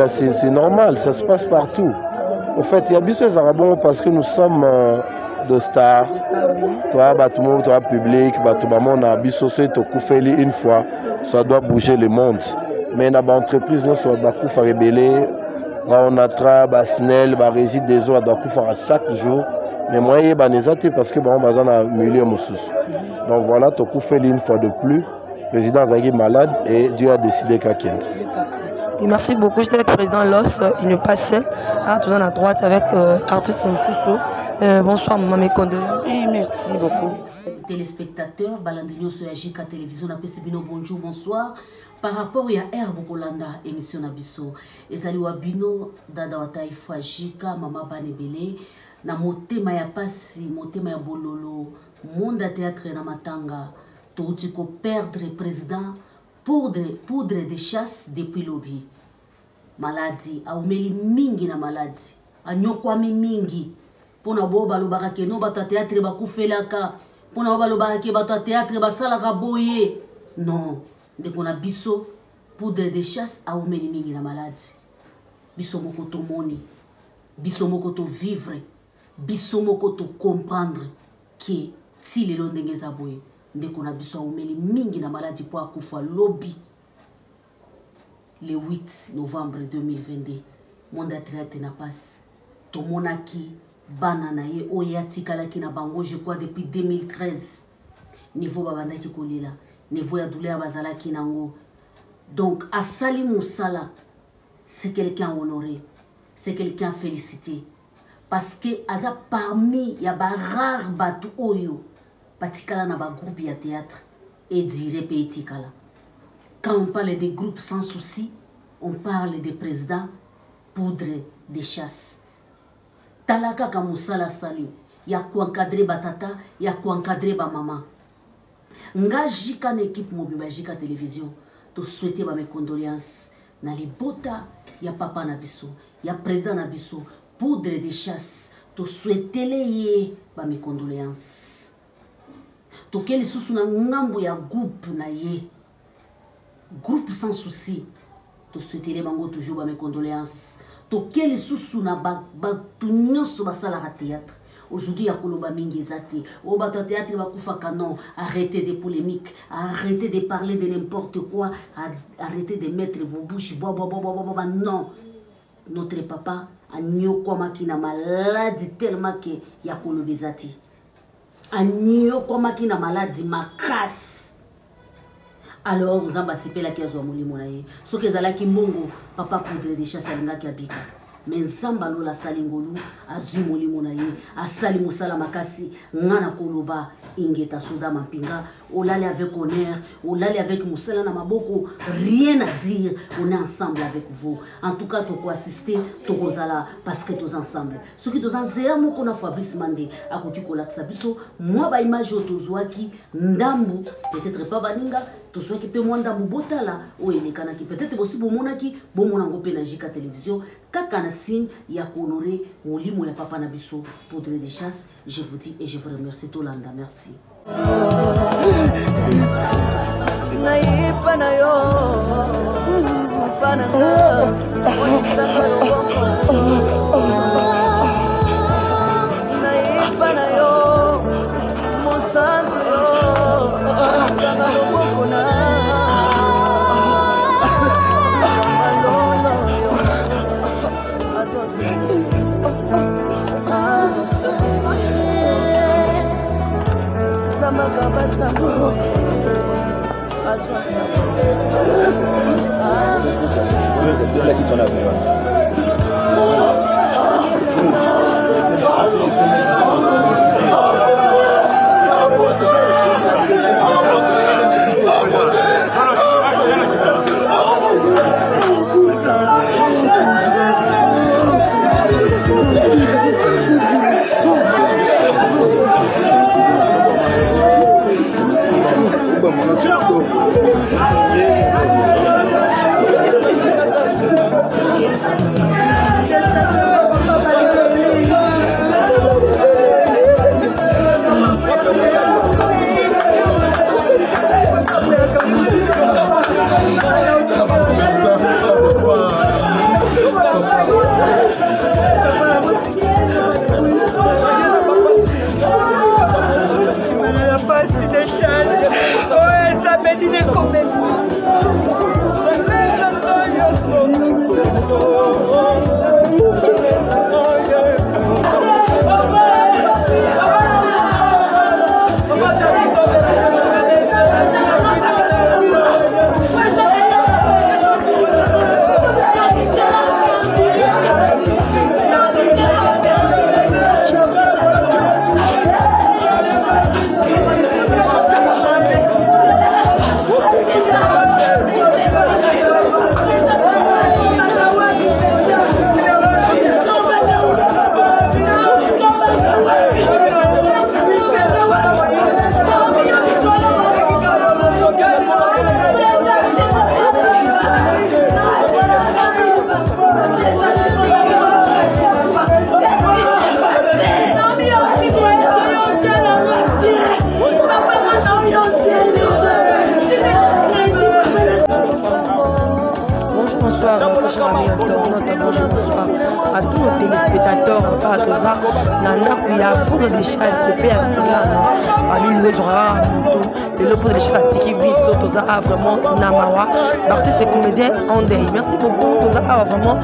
C'est normal, ça se passe partout. En fait, il y a bien des Arabons parce que nous sommes de stars. Toi, tout le monde, toi, public, tout le monde a une fois. Ça doit bouger le monde. Mais dans l'entreprise, nous sommes à rebeller. On a travaillé, Snell, Régis des eaux, à chaque jour. Mais moi, il y a parce que on a besoin d'un milieu. Donc voilà, tu as fait une fois de plus. Le président Zaghi malade et Dieu a décidé qu'à Kent. Merci beaucoup. J'étais avec le président Loss, il ne passait tout à droite avec artiste Mfousso. Bonsoir, maman, mes condoléances. Merci beaucoup. Téléspectateurs, Balandino sur Jika Télévision, Napesibino, bonjour, bonsoir. Par rapport à Herbe Kolanda, émission Nabiso, Ezali Wabino, Dada Wataifa Jika, Mama Banebele, na motema ya pasi, motema ya bololo, monde à théâtre na matanga, tout ko perdre président. Poudre de chasse depuis lobby. Maladie, aumeli mingi na maladie. Anyokwami mingi. Pona boba lobaka ke no bata théâtre ba kufelaka. Pona boba lobaka ke bata théâtre ba salaka boye. Non, de kona biso poudre de chasse aumeli mingi na maladie. Biso moko to moni. Biso moko to vivre. Biso moko to comprendre que ti lelo ndenge za boye. Ndeko na biso aumeli mingi na maladie po akufa lobby le 8 novembre 2022 monde a traité na passe to monaki bana na ye oyati kalaki na bango je crois depuis 2013 niveau babandaki kolela niveau ya douleur bazalaki nango donc asali musala c'est quelqu'un honoré c'est quelqu'un félicité parce que aza parmi ya ba rare batu oyo Patikala na ba groupe ya théâtre et dire Pétikala. Quand on parle des groupes sans souci, on parle des présidents poudre de chasse. Talaka kamusala sali, ya kuankadre batata, ya kuankadre ba mama. Nga jika na équipe mobile jika télévision, to souhaiter ba mes condoléances na libota ya papa na biso, ya président na biso, poudre de chasse, to souhaiter les ba mes condoléances. Tokeli susu na ngambo ya groupe na ye. Groupe sans souci. To souhaiter les bango toujours ba mes condoléances. Tokeli susu na ba tunyoso basala ra théâtre. Aujourd'hui ya koloba mingi ezate. O bato théâtre ba kufaka non, arrêtez des polémiques, arrêtez de parler de n'importe quoi, arrêtez de mettre vos bouches non. Notre papa a nyokoma ki na maladie tellement que ya koloba ezate. Anyo koma ki na maladie makasi. Alors vous ambasipé la kiazo molimo na ye. Soki ezala ki mbongo papa poudre de chasse alinga ki abika. Mais nzamba lola salingolu azui molimo na ye. Asali musala makasi ngana koloba ingeta soda mampinga. Olale avec honneur, olale avec musala na maboko, rien à dire. On est ensemble avec vous. En tout cas, toko assister, toko zala parce que tous ensemble. Ce qui tous ensemble, moko na Fabrice Mandé a côté kolaksa biso. Moi ba image otozwaki ndambu peut-être pas baninga. Tozwaki pe moi ndambu botala o elekana ki peut-être aussi bomonaki bomona ngope na Jika Télévision. Kaka na signe ya honorer molimo ya papa na biso poudre de chasse. Je vous dis et je vous remercie Tolanda. Merci. Naipa na yo ufana na wanisaka yo à tous nos téléspectateurs à Toza, Nanda Kuya, pour les chasses, paix à Silana, à l'île Ouezora, et le pour les chasses à Tiki Bisso, Toza a vraiment Namawa, l'artiste et comédien en deuil. Merci beaucoup, Toza a vraiment,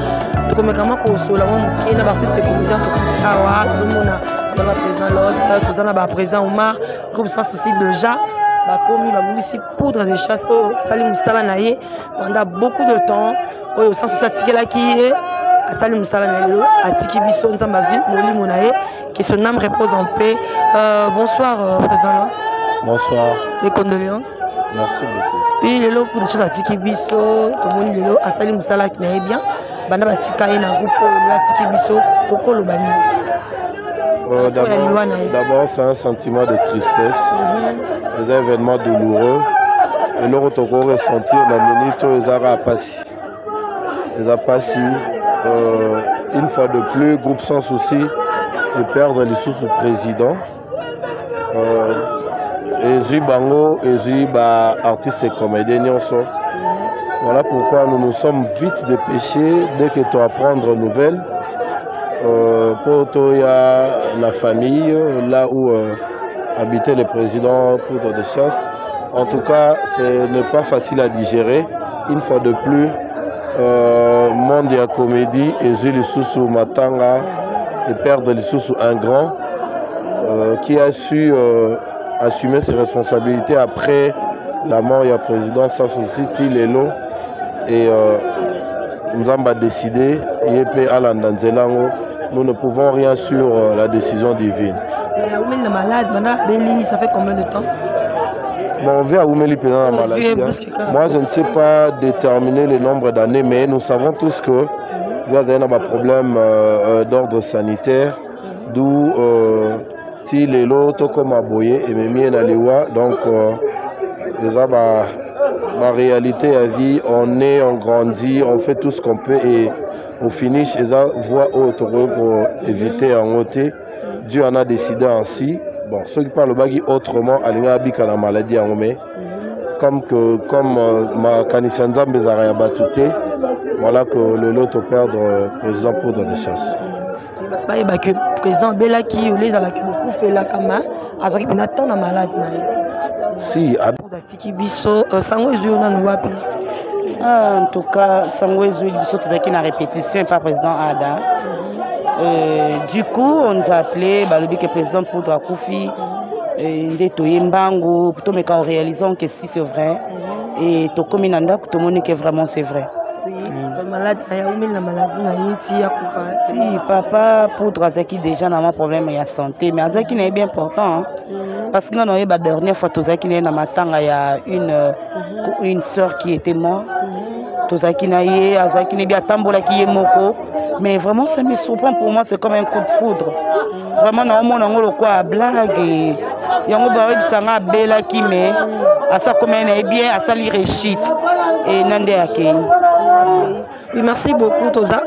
comme comment qu'on et l'artiste et comédien, tout Awa, tout le monde dans la présence Los, Toza n'a présent Omar, comme ça souci déjà. Bakomi babulisi poudre de chasse au sali musala naye pendant beaucoup de temps au sens où ça tikela qui est à sali musala naye à tiki biso nzamba zu molimo naye que son âme repose en paix. Bonsoir président Los. Bonsoir. Les condoléances. Merci beaucoup. Oui, le lot pour des choses à tiki biso tout le monde le à sali musala qui naye bien banda batika ye na groupe le tiki biso okolo bani. D'abord, c'est un sentiment de tristesse, des événements douloureux. Et le retour ressentir la minute ils ont passé. Ils ont passé une fois de plus, groupe sans souci, et perdre les sous-présidents. Et Bango, et artistes et comédiens. Voilà pourquoi nous nous sommes vite dépêchés dès que tu apprends nouvelles. Pour la famille, là où habitait le président pour des chasses. En tout cas, ce n'est pas facile à digérer. Une fois de plus, Mondia Comédie et Zuli Soussou Matanga et père de Soussou un grand qui a su assumer ses responsabilités après la mort du président sans souci, Tilelo et nous avons décidé, Yépe Alandanzelango. Nous ne pouvons rien sur la décision divine. Mais malade, ça fait combien de temps? Bon, on vient à Oumeli pendant la maladie. Moi, je ne sais pas déterminer le nombre d'années, mais nous savons tous que il y a un problème d'ordre sanitaire, d'où Tilelo, Tokoma Boye et Mémien Aliwa. Donc, déjà, ma réalité à vie, on est, on grandit, on fait tout ce qu'on peut et au finish, ils voient autour pour éviter en ôter. Dieu en a décidé ainsi. Bon, ceux qui parlent bagui autrement, à la maladie en Omé. Comme ma Kanisanza Mbezara Batouté, voilà que le lot perdre président pour des chasses. Le président Bela qui les a beaucoup fait la cama, a dit qu'il attend la malade. Si, en tout cas, Sangwe Zouil Bisso qui na répétition et pas président Ada. Du coup, on nous a appelé, le président Poudre Koufi, Mbango, plutôt mais quand réalisant que si c'est vrai, et to kominanda tout le monde que vraiment c'est vrai. Malade, la maladie si papa Poudre Azaki déjà n'a pas problème de santé, mais Azaki n'est bien important parce que nous la dernière fois Tozaki n'est na matanga il y a une sœur qui était morte. Tozaki naie Azaki n'est bien tambola qui est moko. Mais vraiment, ça me surprend pour moi, c'est comme un coup de foudre. Vraiment, on a un quoi blague. Il y a un bella qui met à ça comme un bien, à ça lire shit. Et Nande Akei. Oui, merci beaucoup, Toza.